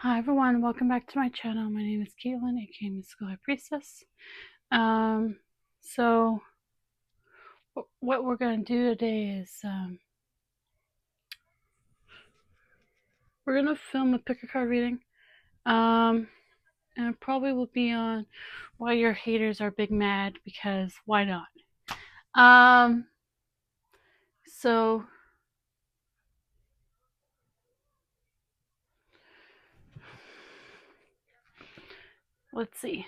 Hi everyone, welcome back to my channel. My name is Caitlin, aka Mystical High Priestess. So what we're going to do today is we're going to film a pick-a-card reading. And it probably will be on why your haters are big mad, because why not? So let's see.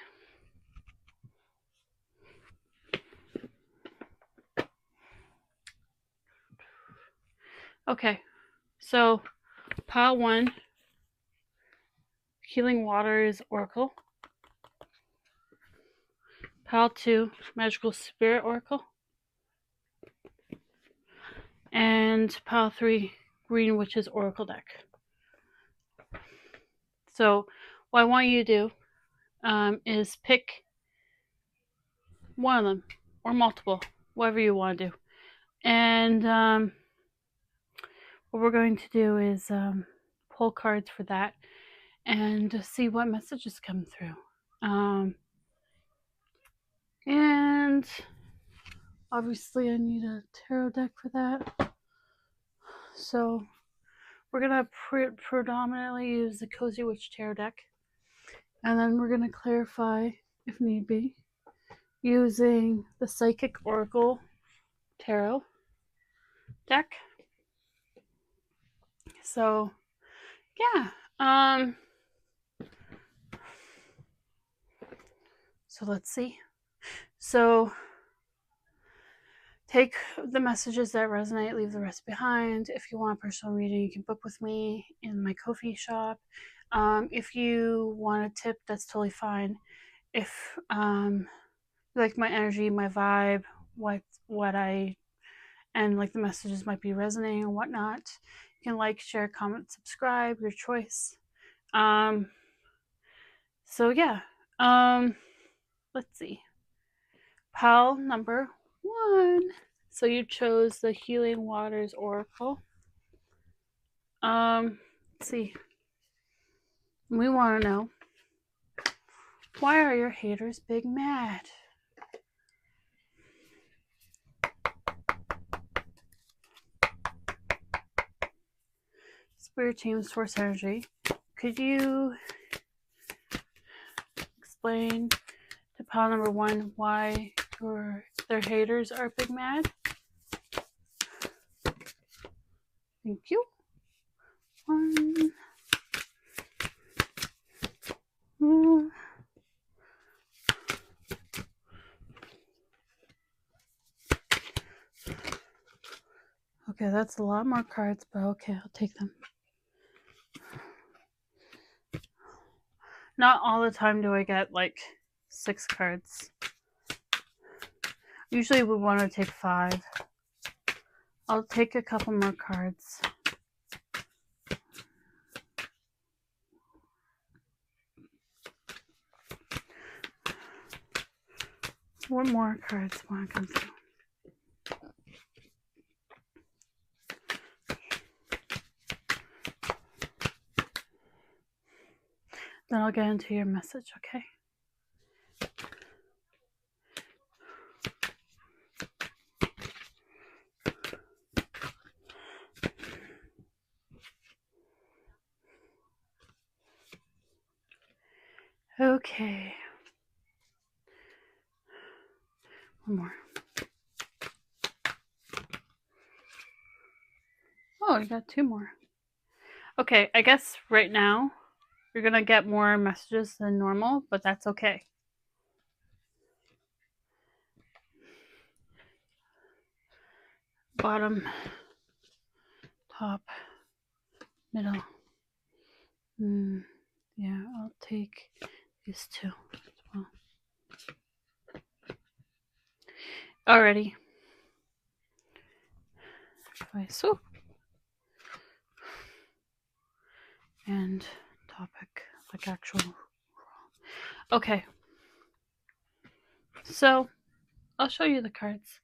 Okay, so pile 1, Healing Waters Oracle. Pile 2, Magical Spirit Oracle. And pile 3, Green Witches Oracle deck. So what I want you to do is pick one of them or multiple, whatever you want to do. And what we're going to do is pull cards for that and see what messages come through. And obviously I need a tarot deck for that. So we're going to predominantly use the Cozy Witch Tarot deck. And then we're going to clarify, if need be, using the Psychic Oracle Tarot deck. So yeah, so let's see. So take the messages that resonate, leave the rest behind. If you want a personal reading, you can book with me in my Ko-fi shop. If you want a tip, that's totally fine. If you like my energy, my vibe, and like the messages might be resonating and whatnot, you can like, share, comment, subscribe, your choice. So yeah, let's see. Pile number 1. So you chose the Healing Waters Oracle. Let's see. We want to know, why are your haters big mad? Spirit team, source energy, could you explain to pile number 1 why their haters are big mad? Thank you. 1. Okay, that's a lot more cards, but okay, I'll take them. Not all the time do I get like 6 cards. Usually we want to take 5. I'll take a couple more cards. What more cards want to come through? Then I'll get into your message, okay? Okay. One more. Oh, you got 2 more. Okay, I guess right now you're going to get more messages than normal, but that's okay. Bottom, top, middle. Yeah, I'll take these 2 as well. Alrighty. So, and topic, like actual. Okay. So, I'll show you the cards.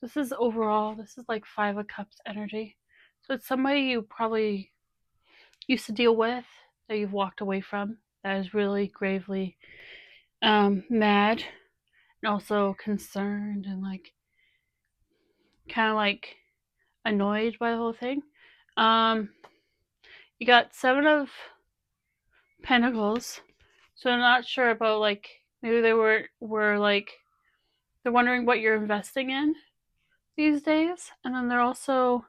This is overall, this is like 5 of Cups energy. So it's somebody you probably used to deal with. that you've walked away from that is really gravely mad and also concerned and like kind of like annoyed by the whole thing. You got 7 of Pentacles, so I'm not sure about like maybe they were like they're wondering what you're investing in these days, and then they're also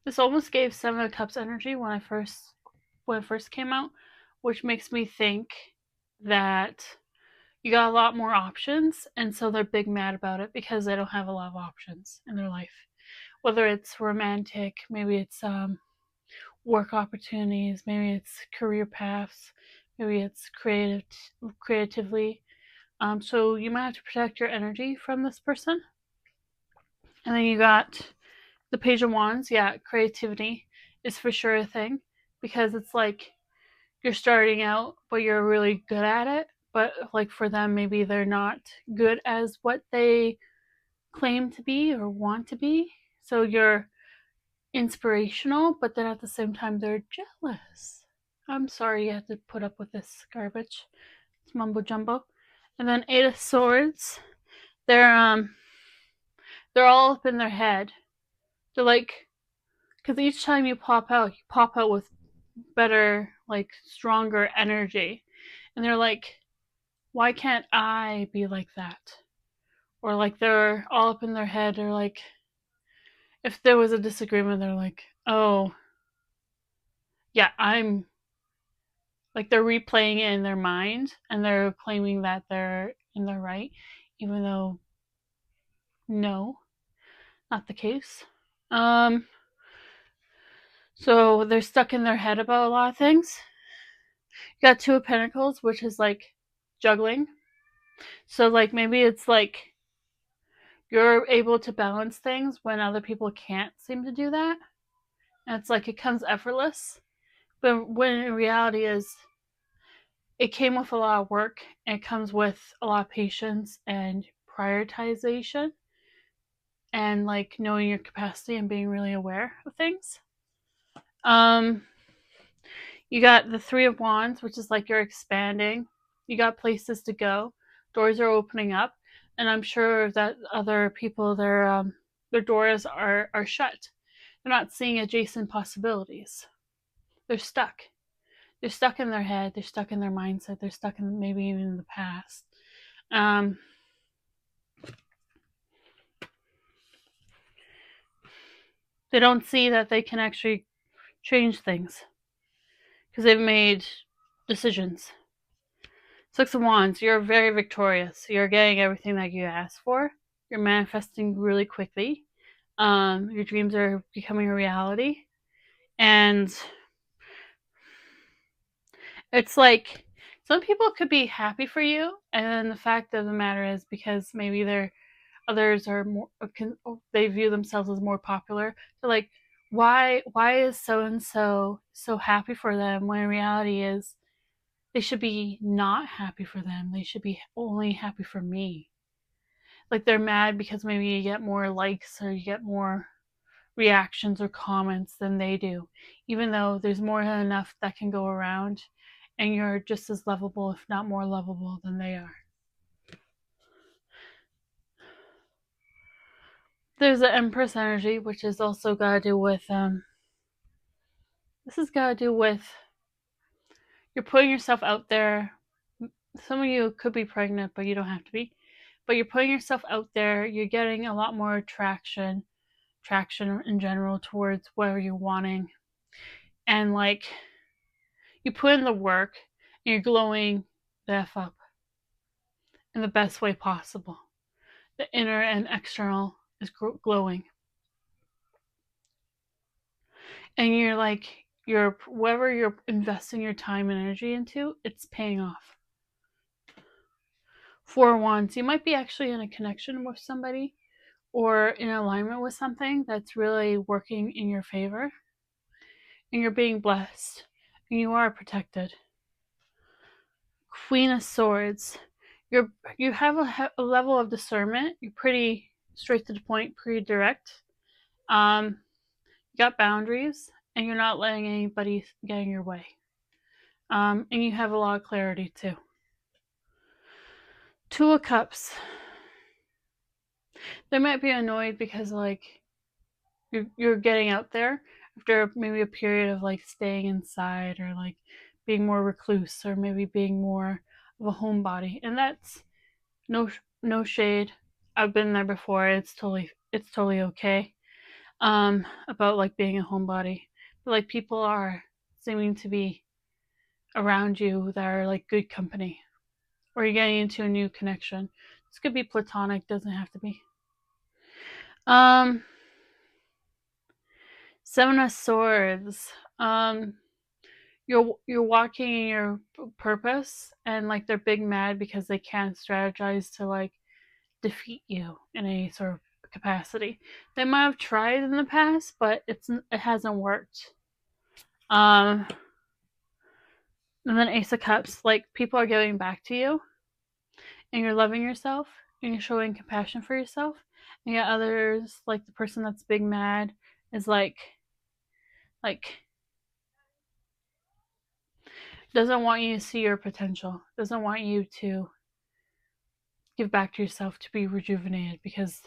this almost gave 7 of Cups energy when it first came out, which makes me think that you got a lot more options, and so they're big mad about it because they don't have a lot of options in their life. Whether it's romantic, maybe it's work opportunities, maybe it's career paths, maybe it's creatively. So you might have to protect your energy from this person. And then you got the Page of Wands. Yeah, creativity is for sure a thing because it's like you're starting out, but you're really good at it. But like for them, maybe they're not good as what they claim to be or want to be. So you're inspirational, but then at the same time they're jealous. I'm sorry you have to put up with this garbage. It's mumbo jumbo. And then 8 of Swords. They're all up in their head. They're like, because each time you pop out with better, like stronger energy. And they're like, why can't I be like that? Or like they're all up in their head. They're like, if there was a disagreement, they're like, oh, yeah, I'm like they're replaying it in their mind and they're claiming that they're in the right, even though no, not the case. So they're stuck in their head about a lot of things. You got 2 of Pentacles, which is like juggling. So like maybe it's like you're able to balance things when other people can't seem to do that. And it's like it comes effortless. But when in reality is it came with a lot of work and it comes with a lot of patience and prioritization and like knowing your capacity and being really aware of things. You got the 3 of Wands, which is like you're expanding. You got places to go. Doors are opening up, and I'm sure that other people their doors are shut. They're not seeing adjacent possibilities. They're stuck. They're stuck in their head. They're stuck in their mindset. They're stuck in maybe even in the past. They don't see that they can actually change things because they've made decisions. 6 of Wands, you're very victorious. You're getting everything that you asked for. You're manifesting really quickly. Your dreams are becoming a reality. And it's like some people could be happy for you, and then the fact of the matter is because maybe others are more, they view themselves as more popular. They're like, why is so and so happy for them when in reality is they should be not happy for them. They should be only happy for me. Like they're mad because maybe you get more likes or you get more reactions or comments than they do, even though there's more than enough that can go around and you're just as lovable, if not more lovable than they are. There's the Empress energy, which is also got to do with this has got to do with you're putting yourself out there. Some of you could be pregnant, but you don't have to be. But you're putting yourself out there. You're getting a lot more traction in general towards where you're wanting. And like you put in the work and you're glowing the F up in the best way possible. The inner and external is glowing. And you're like, whatever you're investing your time and energy into, it's paying off. 4 of Wands, you might be actually in a connection with somebody or in alignment with something that's really working in your favor. And you're being blessed. And you are protected. Queen of Swords, you have a level of discernment. You're pretty straight to the point, pretty direct. got boundaries, and you're not letting anybody get in your way. And you have a lot of clarity too. Two of Cups. They might be annoyed because like you're getting out there after maybe a period of like staying inside, or like being more recluse, or maybe being more of a homebody. And that's no shade. I've been there before. It's totally okay. About like being a homebody. But like people are seeming to be around you that are like good company, or you're getting into a new connection. This could be platonic, doesn't have to be. Seven of Swords. You're walking in your purpose, and like they're big mad because they can't strategize to like defeat you in any sort of capacity. They might have tried in the past, but it hasn't worked. And then Ace of Cups, like people are giving back to you, and you're loving yourself, and you're showing compassion for yourself. And yet others, like the person that's big mad, is like doesn't want you to see your potential, doesn't want you to give back to yourself to be rejuvenated, because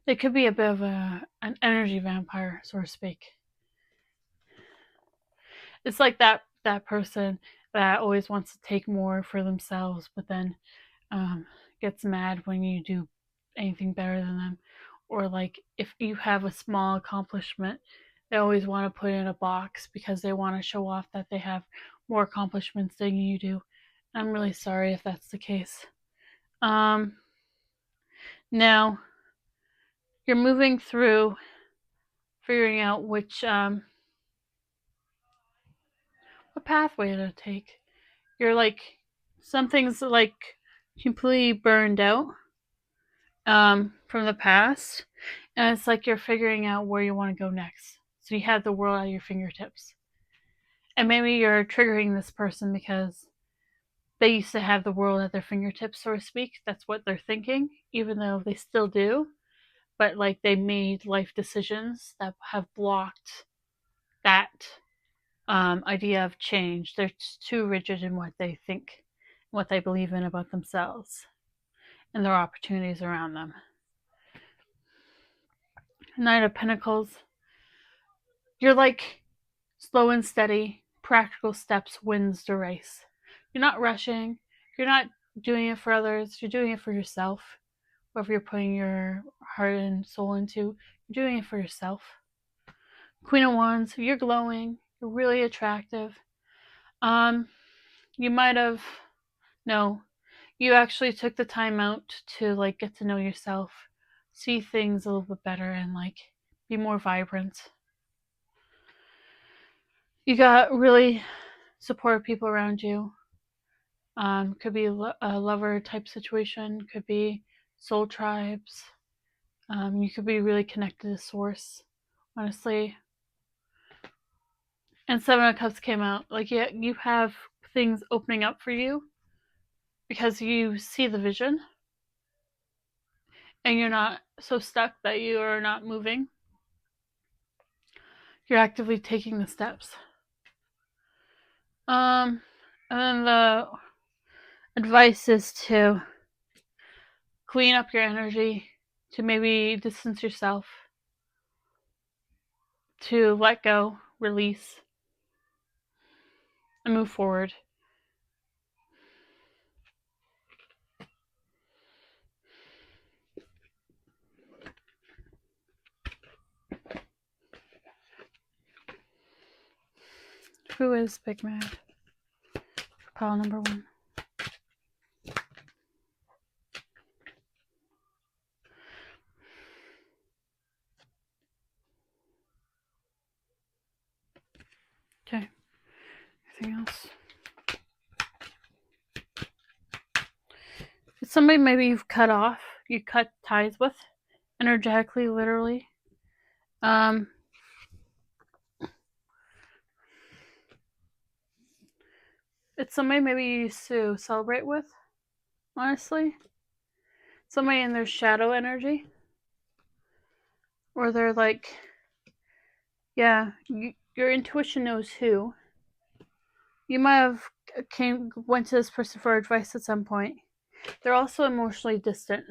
they could be a bit of an energy vampire, so to speak. It's like that person that always wants to take more for themselves, but then gets mad when you do anything better than them. Or like if you have a small accomplishment, they always want to put it in a box because they want to show off that they have more accomplishments than you do. I'm really sorry if that's the case. Now you're moving through figuring out which what pathway to take. You're like, something's like completely burned out from the past, and it's like you're figuring out where you want to go next. So you have the world at your fingertips, and maybe you're triggering this person because they used to have the world at their fingertips, so to speak. That's what they're thinking, even though they still do. But like they made life decisions that have blocked that idea of change. They're too rigid in what they think, what they believe in about themselves, and their opportunities around them. Knight of Pentacles. You're like slow and steady, practical steps wins the race. You're not rushing. You're not doing it for others. You're doing it for yourself. Whatever you're putting your heart and soul into, you're doing it for yourself. Queen of Wands. You're glowing. You're really attractive. You might have... No. You actually took the time out to like get to know yourself, see things a little bit better, and like be more vibrant. You got really supportive people around you. Could be a lover type situation, could be soul tribes. You could be really connected to source, honestly. And Seven of Cups came out. Like, yeah, you have things opening up for you because you see the vision, and you're not so stuck that you are not moving. You're actively taking the steps. And then the advice is to clean up your energy, to maybe distance yourself, to let go, release, and move forward. Who is Big Mad? Pile number 1. Okay. Anything else? It's somebody maybe you've cut off, you cut ties with, energetically, literally. It's somebody maybe you used to celebrate with, honestly. Somebody in their shadow energy. Or they're like Yeah, your intuition knows who. You might have went to this person for advice at some point. They're also emotionally distant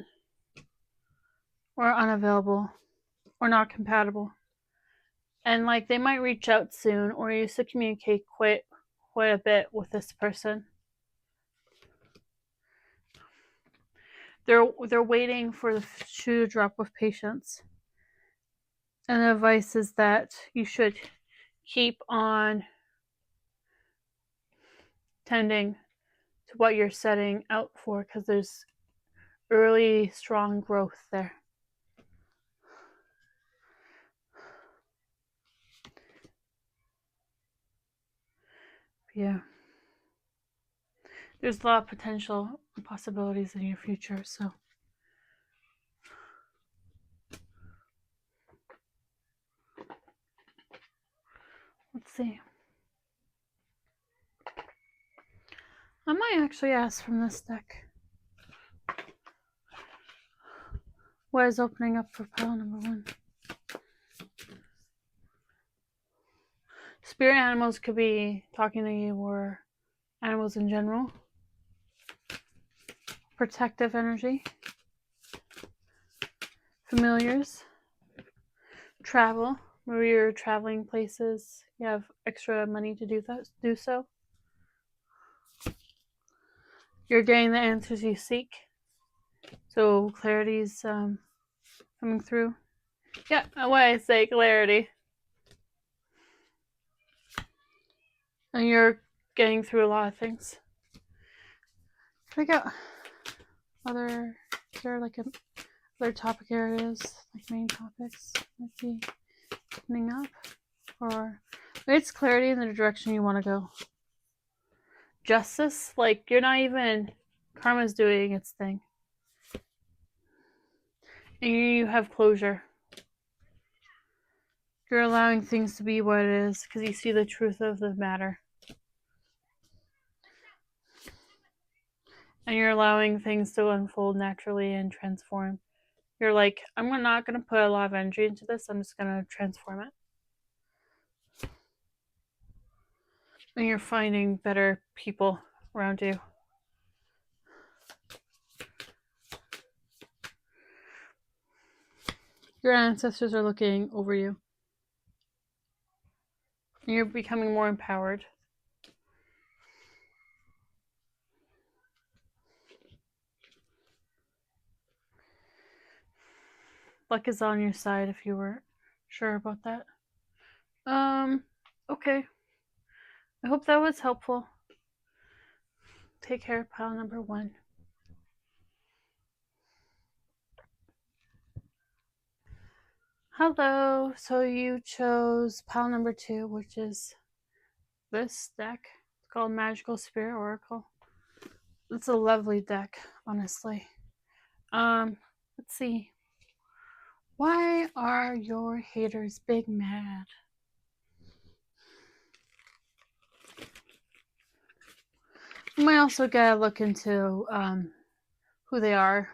or unavailable or not compatible. And like they might reach out soon, or you used to communicate quite a bit with this person. They're waiting for the shoe to drop with patience. And the advice is that you should keep on tending to what you're setting out for, because there's early strong growth there. Yeah. There's a lot of potential possibilities in your future, so let's see. I might actually ask from this deck. What is opening up for pile number 1? Spirit animals could be talking to you, or animals in general. Protective energy. Familiars. Travel. Maybe you're traveling places. You have extra money to do so. You're getting the answers you seek. So clarity's coming through. Yeah, when I say clarity. And you're getting through a lot of things. I got other, is there like other topic areas, like main topics might be opening up? Or it's clarity in the direction you want to go. Justice, like you're not even, karma's doing its thing. And you have closure. You're allowing things to be what it is because you see the truth of the matter. And you're allowing things to unfold naturally and transform. You're like, I'm not going to put a lot of energy into this. I'm just going to transform it. And you're finding better people around you. Your ancestors are looking over you. And you're becoming more empowered. Luck is on your side if you weren't sure about that. Okay. I hope that was helpful. Take care, pile number 1. Hello. So you chose pile number 2, which is this deck. It's called Magical Spirit Oracle. It's a lovely deck, honestly. Let's see. Why are your haters big mad? You might also get a look into who they are.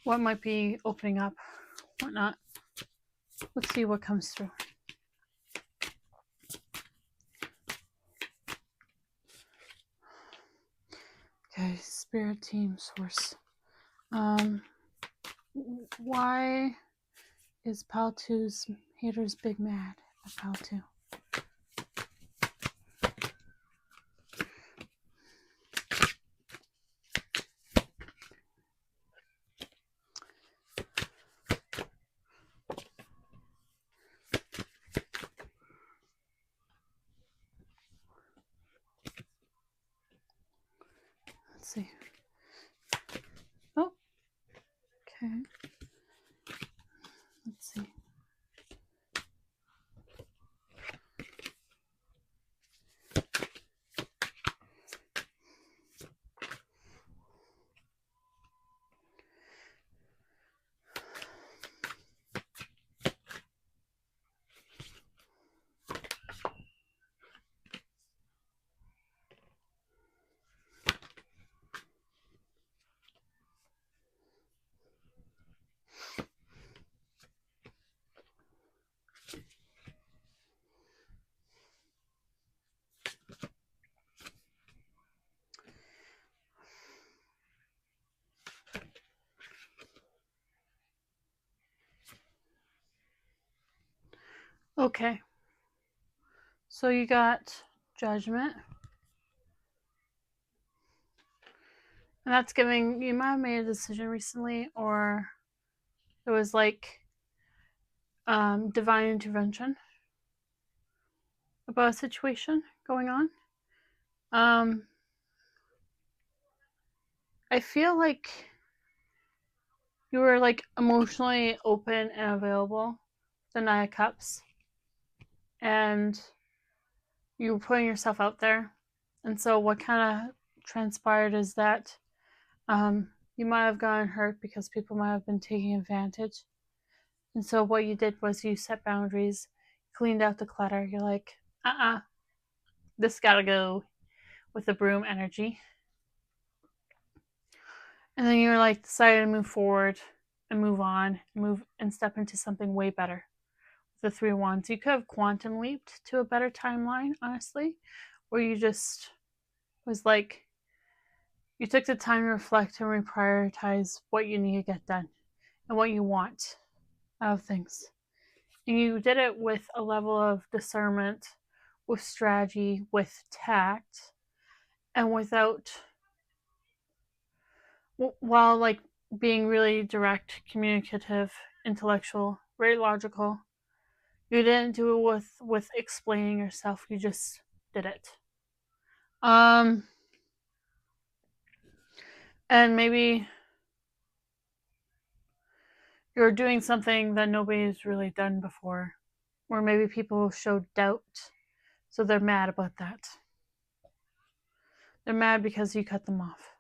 What might be opening up, whatnot. Let's see what comes through. Okay, Spirit Team Source. Why is pile 2's haters big mad at pile 2? Let's see. Oh, okay. Let's see. Okay. So you got Judgment. And that's giving, you might have made a decision recently, or it was like divine intervention about a situation going on. I feel like you were like emotionally open and available, the Nine of Cups, and you were putting yourself out there. And so what kind of transpired is that you might have gotten hurt because people might have been taking advantage. And so what you did was you set boundaries, cleaned out the clutter. You're like, this gotta go, with the broom energy. And then you're like, decided to move forward and move on, and step into something way better. The Three of Wands. You could have quantum leaped to a better timeline, honestly, where you just was like, you took the time to reflect and reprioritize what you need to get done and what you want out of things. And you did it with a level of discernment, with strategy, with tact, and without, while like being really direct, communicative, intellectual, very logical. You didn't do it with explaining yourself. You just did it. And maybe you're doing something that nobody's really done before, or maybe people showed doubt, so they're mad about that. They're mad because you cut them off,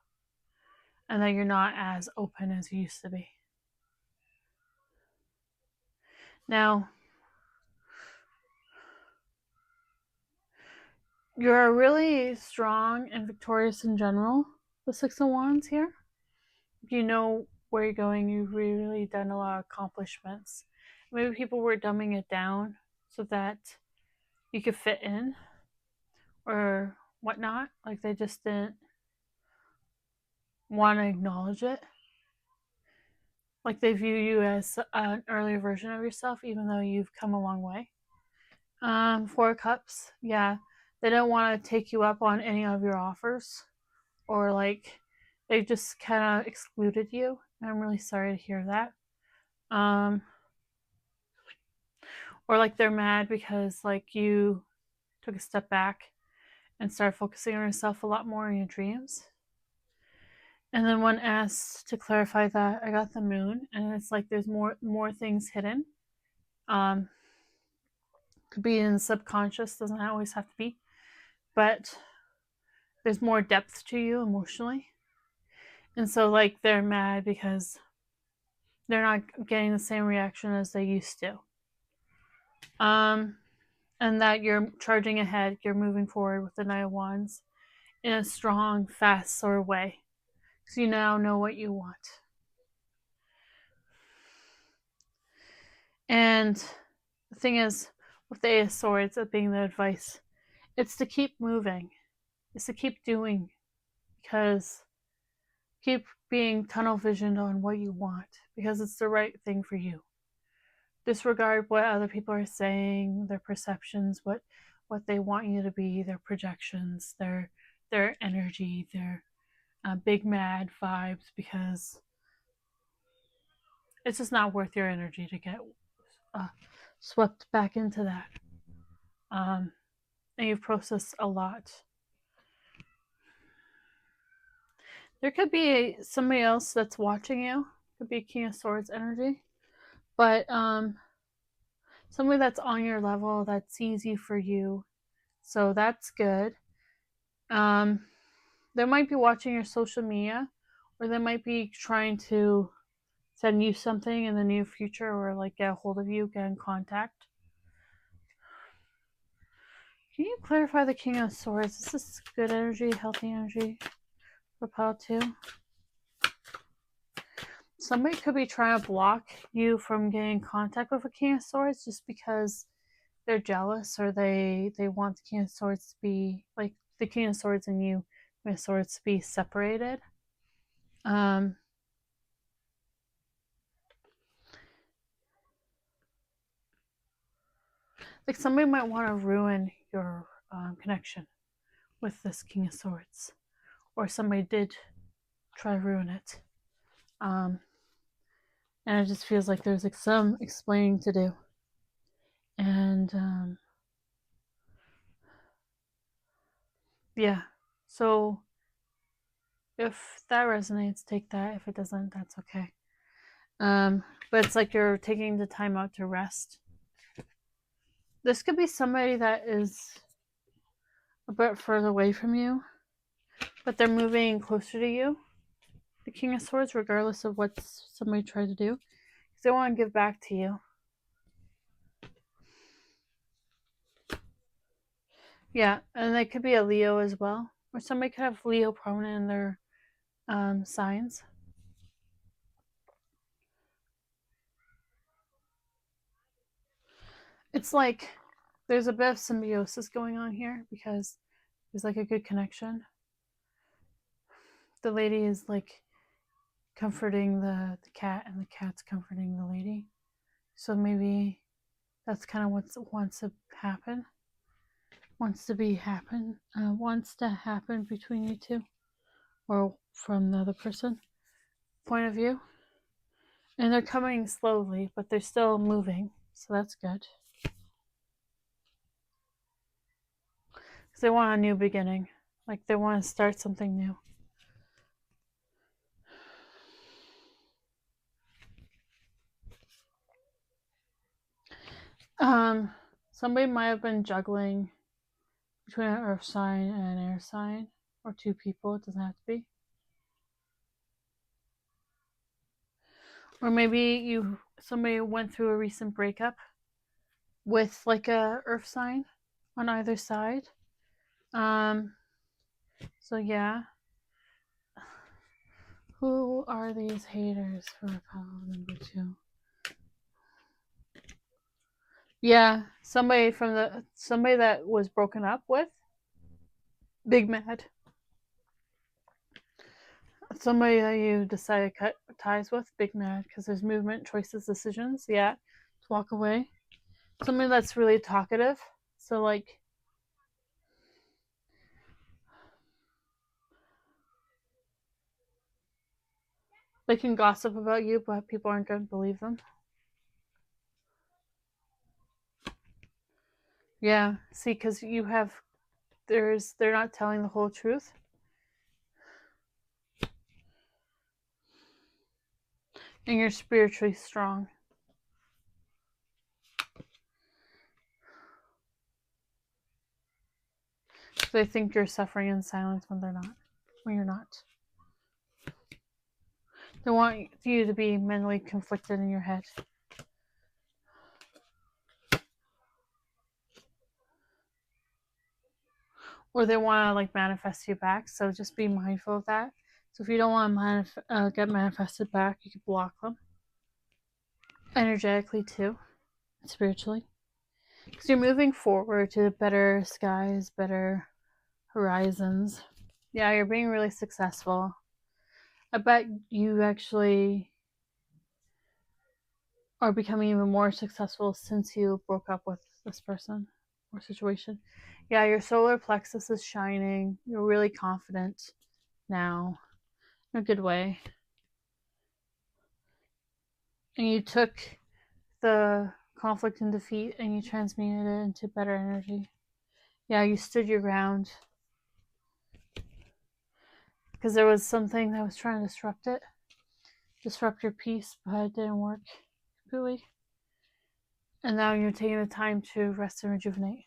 and that you're not as open as you used to be. Now, you're really strong and victorious in general, the Six of Wands here. You know where you're going. You've really done a lot of accomplishments. Maybe people were dumbing it down so that you could fit in or whatnot. Like they just didn't want to acknowledge it. Like they view you as an earlier version of yourself, even though you've come a long way. Four of Cups, yeah. They don't want to take you up on any of your offers, or like they just kind of excluded you. I'm really sorry to hear that. Or like they're mad because like you took a step back and started focusing on yourself a lot more in your dreams. And then when asked to clarify that, I got the Moon, and it's like there's more things hidden. Could be in the subconscious, doesn't always have to be, but there's more depth to you emotionally. And so like they're mad because they're not getting the same reaction as they used to. And that you're charging ahead, you're moving forward with the Knight of Wands in a strong, fast sort of way. So you now know what you want. And the thing is, with the Eight of Swords, that being the advice, it's to keep moving. It's to keep doing. Because keep being tunnel visioned on what you want. Because it's the right thing for you. Disregard what other people are saying, their perceptions, what they want you to be, their projections, their energy, their big mad vibes, because it's just not worth your energy to get swept back into that. And you've processed a lot. There could be somebody else that's watching you. Could be King of Swords energy. But somebody that's on your level that sees you for you. So that's good. They might be watching your social media, or they might be trying to send you something in the near future, or like get a hold of you, get in contact. Can you clarify the King of Swords? Is this good energy, healthy energy for pile 2? Somebody could be trying to block you from getting in contact with a King of Swords just because they're jealous, or they want the King of Swords to be like the King of Swords and you, King of Swords, to be separated. Like somebody might want to ruin your connection with this King of Swords, or somebody did try to ruin it. And it just feels like there's like some explaining to do. And yeah, so if that resonates, take that. If it doesn't, that's okay. But it's like you're taking the time out to rest. This could be somebody that is a bit further away from you, but they're moving closer to you, the King of Swords, regardless of what somebody tried to do, because they want to give back to you. Yeah, and they could be a Leo as well, or somebody could have Leo prominent in their signs. It's like there's a bit of symbiosis going on here because there's like a good connection. The lady is like comforting the cat, and the cat's comforting the lady. So maybe that's kind of what wants to happen between you two, or from the other person point of view. And they're coming slowly, but they're still moving, so that's good. Because they want a new beginning, like they want to start something new. Somebody might have been juggling between an earth sign and an air sign, or two people. It doesn't have to be. Or maybe somebody went through a recent breakup with like a earth sign on either side. So yeah. Who are these haters for pile number 2? Yeah, somebody that was broken up with, big mad. Somebody that you decided to cut ties with, big mad, because there's movement, choices, decisions. Yeah, to walk away. Somebody that's really talkative. So like, they can gossip about you, but people aren't going to believe them. Yeah, see, because they're not telling the whole truth. And you're spiritually strong. So they think you're suffering in silence when you're not. They want you to be mentally conflicted in your head. Or they want to like manifest you back, so just be mindful of that. So if you don't want to get manifested back, you can block them. Energetically too, spiritually. Because you're moving forward to better skies, better horizons. Yeah, you're being really successful. I bet you actually are becoming even more successful since you broke up with this person or situation. Yeah, your solar plexus is shining. You're really confident now in a good way. And you took the conflict and defeat and you transmuted it into better energy. Yeah, you stood your ground. Because there was something that was trying to disrupt your peace, but it didn't work completely. And now you're taking the time to rest and rejuvenate.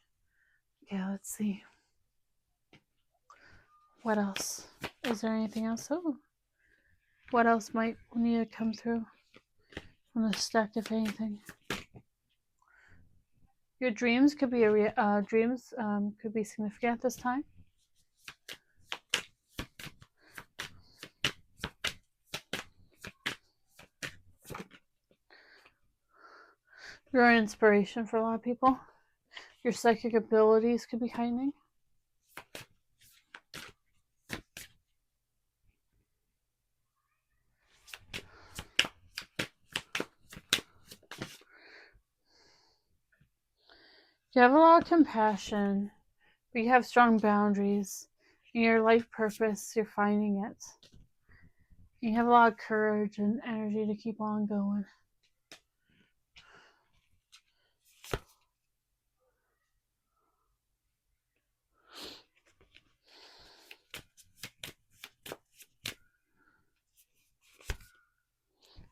Okay, let's see. What else? Is there anything else? Oh, what else might need to come through from the stack, if anything? Your dreams could be could be significant at this time. You're an inspiration for a lot of people. Your psychic abilities could be heightening. You have a lot of compassion, but you have strong boundaries. In your life purpose, you're finding it. You have a lot of courage and energy to keep on going.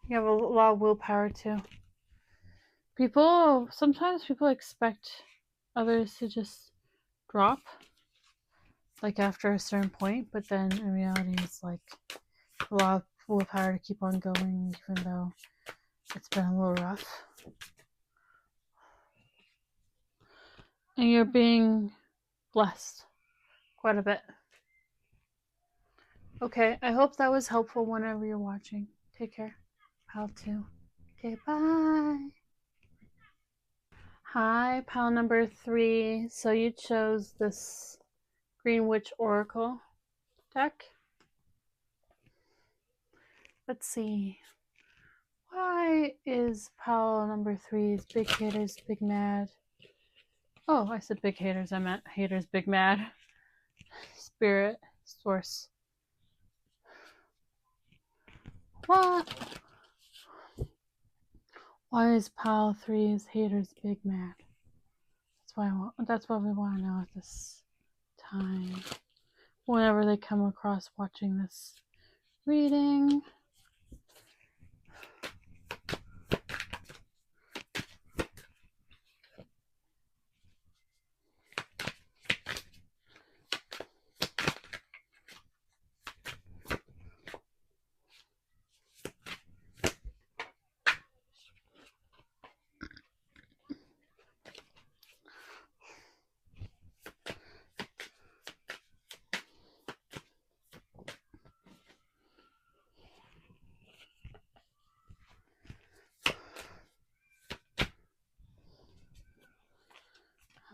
You have a lot of willpower too. Sometimes people expect others to just drop, like after a certain point, but then in reality it's like a lot of willpower to keep on going, even though it's been a little rough. And you're being blessed quite a bit. Okay, I hope that was helpful whenever you're watching. Take care. Pile 2. Okay, bye. Hi, pile number 3. So you chose this Green Witch Oracle deck. Let's see. Why is pile number 3's Big Haters Big Mad? Oh, I said big haters. I meant haters big mad. Spirit, source. What? Why is pile 3's haters big mad? That's what we want to know at this time. Whenever they come across watching this reading.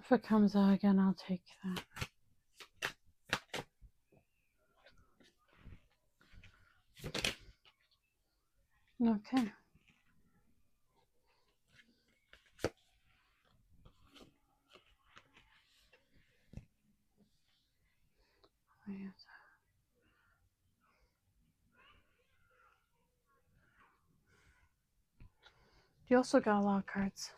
If it comes out again, I'll take that. Okay. You also got a lot of cards.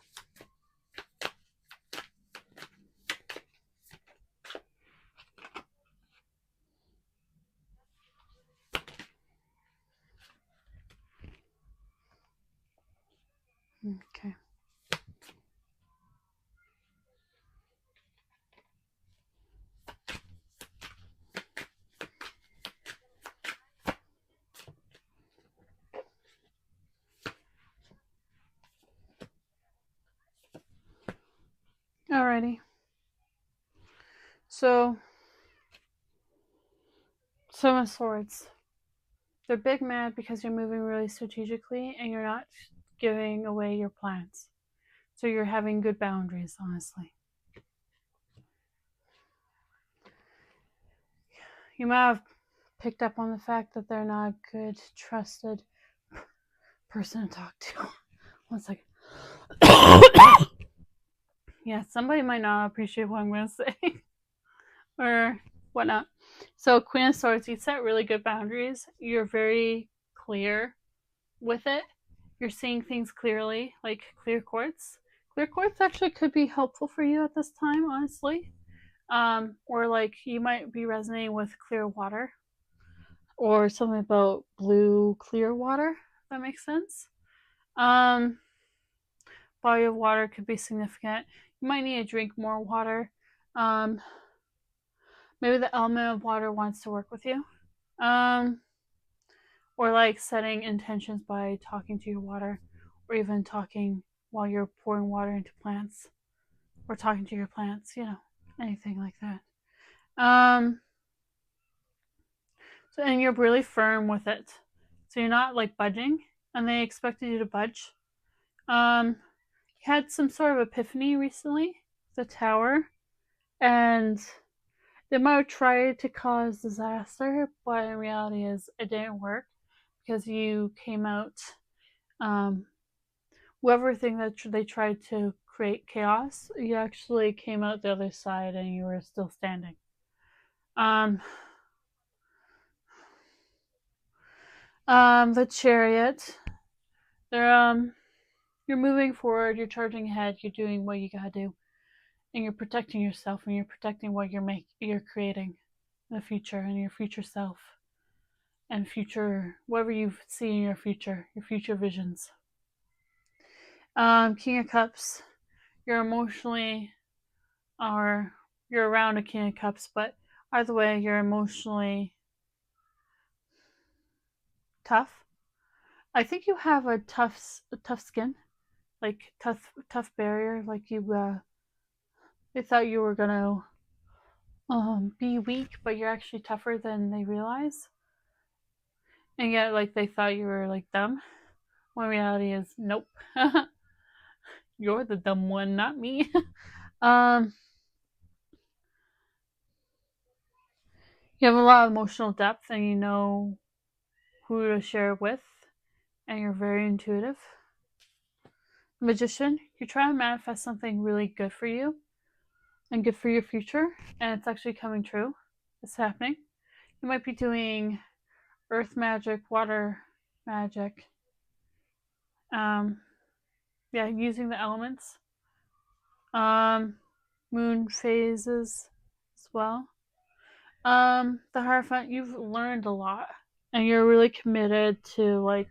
Okay. Alrighty. So, Seven of Swords. They're big mad because you're moving really strategically and you're not giving away your plans. So you're having good boundaries, honestly. You might have picked up on the fact that they're not a good, trusted person to talk to. 1 second. Yeah, somebody might not appreciate what I'm going to say. Or whatnot. So Queen of Swords, you set really good boundaries. You're very clear with it. You're seeing things clearly, like clear quartz. Clear quartz actually could be helpful for you at this time, honestly. Or like you might be resonating with clear water. Or something about blue clear water, if that makes sense. Body of water could be significant. You might need to drink more water. Maybe the element of water wants to work with you. Or like setting intentions by talking to your water, or even talking while you're pouring water into plants, or talking to your plants, anything like that. So, and you're really firm with it. So you're not like budging, and they expected you to budge. You had some sort of epiphany recently, the Tower, and they might have tried to cause disaster, but in reality it didn't work because you came out, whoever thing that they tried to create chaos, you actually came out the other side and you were still standing. The Chariot. You're moving forward, you're charging ahead, you're doing what you gotta do, and you're protecting yourself, and you're protecting what you're creating in the future, and your future self, and future whatever you see in your future visions. King of Cups. You're emotionally, or you're around a King of Cups, but either way, you're emotionally tough. I think you have a tough skin, like tough barrier. Like they thought you were gonna be weak, but you're actually tougher than they realize. And yet, like, they thought you were like dumb. When reality is, nope, you're the dumb one, not me. You have a lot of emotional depth, and you know who to share it with, and you're very intuitive. Magician. You're trying to manifest something really good for you and good for your future, and it's actually coming true. It's happening. You might be doing earth magic, water magic. Yeah, using the elements. Moon phases as well. The Hierophant, you've learned a lot, and you're really committed to like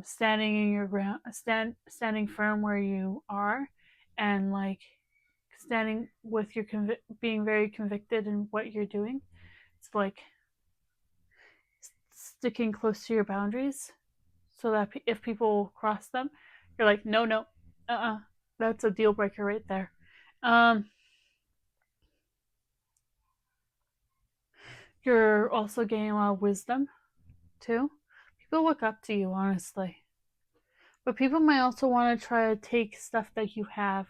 standing in your ground, standing firm where you are, and like standing with your being very convicted in what you're doing. It's like sticking close to your boundaries, so that if people cross them, you're like, no, that's a deal breaker right there. You're also gaining a lot of wisdom too. People look up to you, honestly. But people might also want to try to take stuff that you have.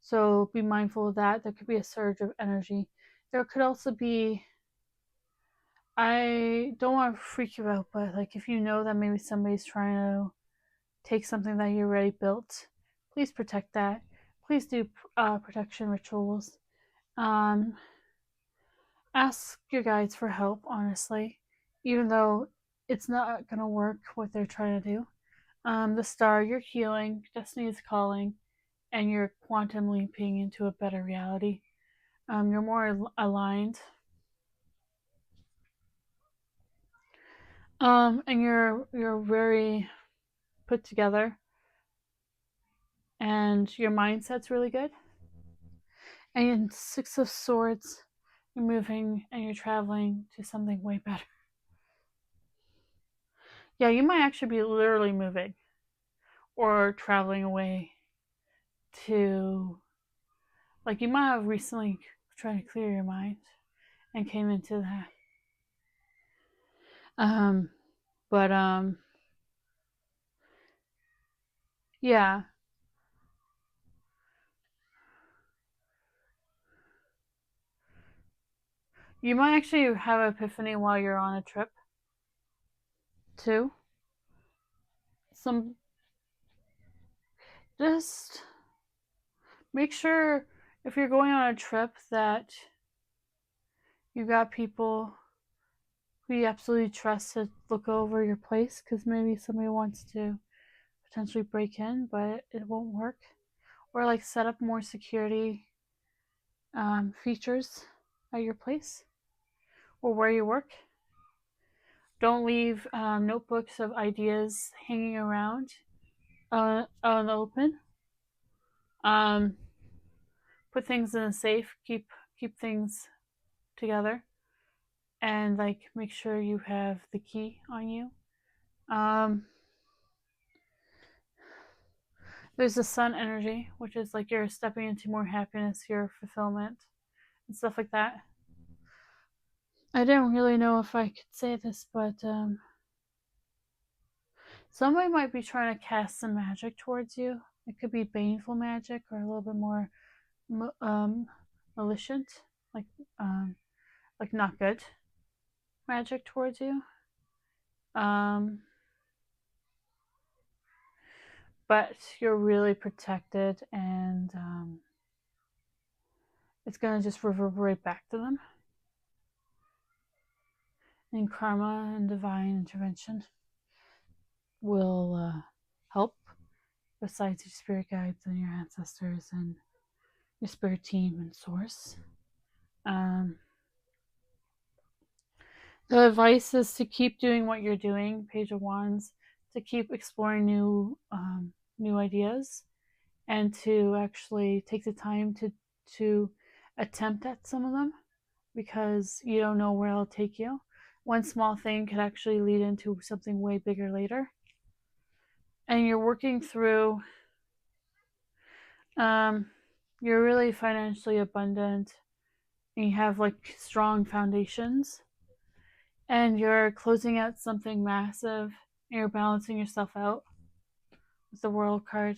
So be mindful of that. There could be a surge of energy. There could also be, I don't want to freak you out, but like if you know that maybe somebody's trying to take something that you already built, please protect that. Please do protection rituals. Ask your guides for help, honestly, even though it's not going to work what they're trying to do. The Star, you're healing, destiny is calling, and you're quantum leaping into a better reality. You're more aligned. And you're very put together, and your mindset's really good. And in Six of Swords, you're moving and you're traveling to something way better. Yeah, you might actually be literally moving or traveling away to, like, you might have recently tried to clear your mind and came into that. But yeah. You might actually have an epiphany while you're on a trip too. Just make sure if you're going on a trip that you got people who you absolutely trust to look over your place, because maybe somebody wants to potentially break in, but it won't work. Or like set up more security features at your place or where you work. Don't leave notebooks of ideas hanging around on the open. Put things in a safe. Keep things together, and like make sure you have the key on you. There's the sun energy, which is like you're stepping into more happiness, your fulfillment, and stuff like that. I don't really know if I could say this, but somebody might be trying to cast some magic towards you. It could be baneful magic or a little bit more malicious, like not good magic towards you. but you're really protected, and it's going to just reverberate back to them. And karma and divine intervention will help, besides your spirit guides and your ancestors and your spirit team and source. The advice is to keep doing what you're doing, Page of Wands, to keep exploring new ideas, and to actually take the time to attempt at some of them, because you don't know where it'll take you. One small thing could actually lead into something way bigger later. And you're working through, you're really financially abundant, and you have like strong foundations, and you're closing out something massive, and you're balancing yourself out with the World card,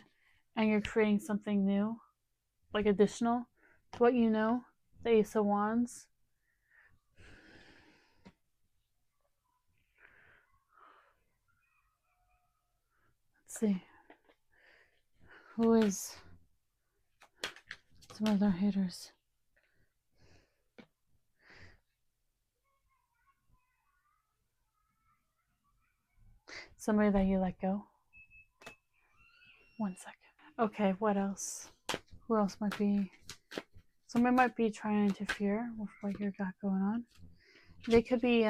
and you're creating something new, like additional to what you know, the Ace of Wands. Let's see. Who is some of their haters? Somebody that you let go. 1 second. Okay, what else? Who else might be? Somebody might be trying to interfere with what you got going on. They could be,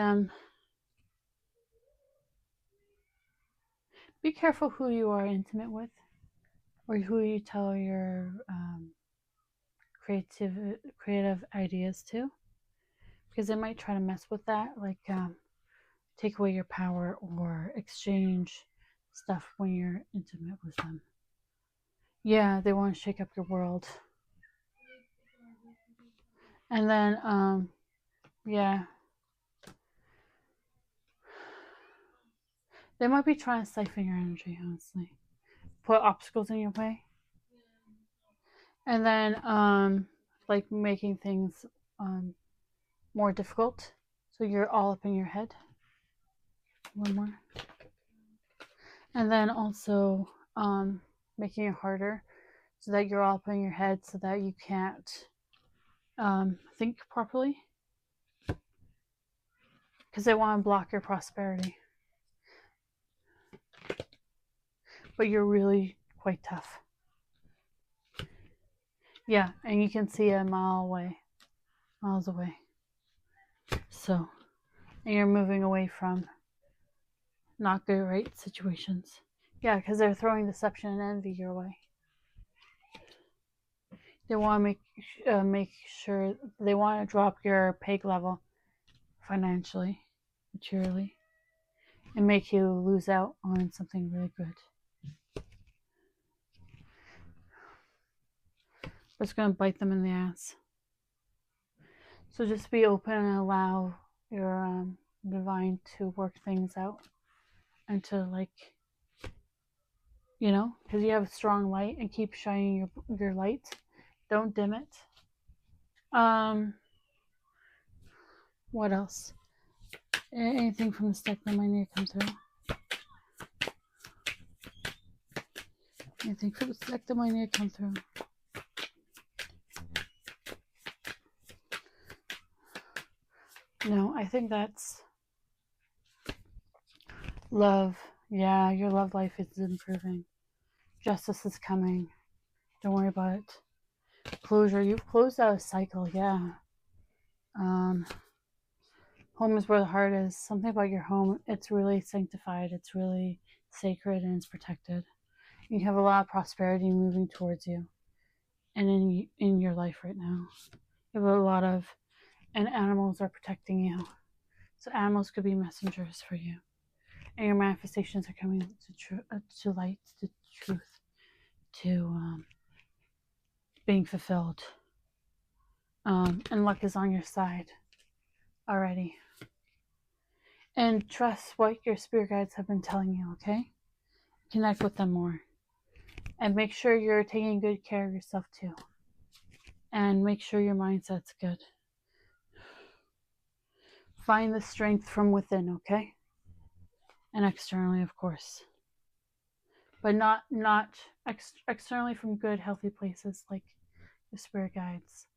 be careful who you are intimate with, or who you tell your creative ideas to, because they might try to mess with that, like take away your power or exchange stuff when you're intimate with them. Yeah, they want to shake up your world. And then, yeah, they might be trying to siphon your energy, honestly. Put obstacles in your way. And then, like making things more difficult. So you're all up in your head. One more. And then also making it harder so that you're all up in your head, so that you can't think properly. Because they want to block your prosperity. But you're really quite tough. Yeah, and you can see a miles away. So, and you're moving away from not good, right situations. Yeah, because they're throwing deception and envy your way. They want to make sure, they want to drop your peg level financially, materially, and make you lose out on something really good. But it's going to bite them in the ass. So just be open and allow your divine to work things out, and to, like, you know, because you have a strong light, and keep shining your light. Don't dim it. What else? Anything from this deck that might need to come through? Anything from this deck that might need to come through? No, I think that's love. Yeah, your love life is improving. Justice is coming. Don't worry about it. Closure. You've closed out a cycle. Yeah. Home is where the heart is. Something about your home. It's really sanctified. It's really sacred, and it's protected. You have a lot of prosperity moving towards you, and in your life right now. You have a lot of, and animals are protecting you. So animals could be messengers for you. And your manifestations are coming to light, to truth, to being fulfilled. And luck is on your side already. And trust what your spirit guides have been telling you, okay? Connect with them more. And make sure you're taking good care of yourself too. And make sure your mindset's good. Find the strength from within, okay? And externally, of course. but not externally from good, healthy places like your spirit guides,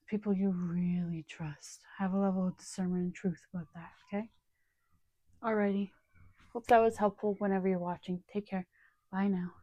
people you really trust. Have a level of discernment and truth about that, okay? Alrighty. Hope that was helpful whenever you're watching. Take care. Bye now.